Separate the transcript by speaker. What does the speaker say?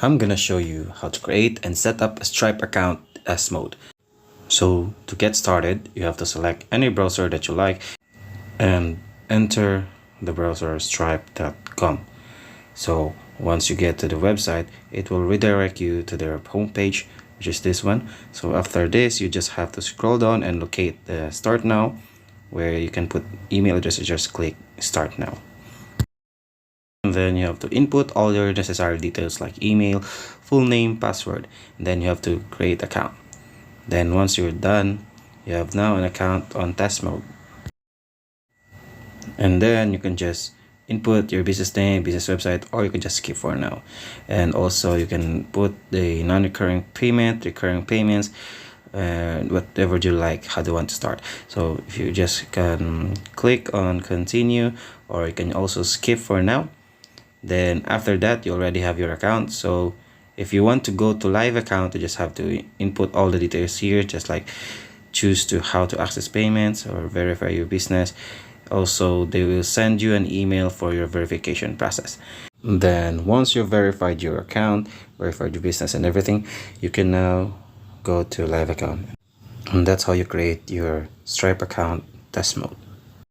Speaker 1: I'm gonna show you how to create and set up a Stripe account test mode. So to get started, you have to select any browser that you like and enter the browser stripe.com. So once you get to the website, it will redirect you to their homepage, which is this one. So after this, you just have to scroll down and locate the start now, where you can put email address. You just click start now. And then you have to input all your necessary details like email, full name, password, and then you have to create account. Then once you're done, you have now an account on test mode. And then you can just input your business name, business website, or you can just skip for now. And also you can put the non-recurring payment, recurring payments, and whatever you like, how do you want to start. So if you just can click on continue, or you can also skip for now. Then after that, you already have your account. So if you want to go to live account, you just have to input all the details here, just like choose to how to access payments or verify your business. Also, they will send you an email for your verification process. Then once you've verified your account, verified your business and everything, you can now go to live account. And that's how you create your Stripe account test mode.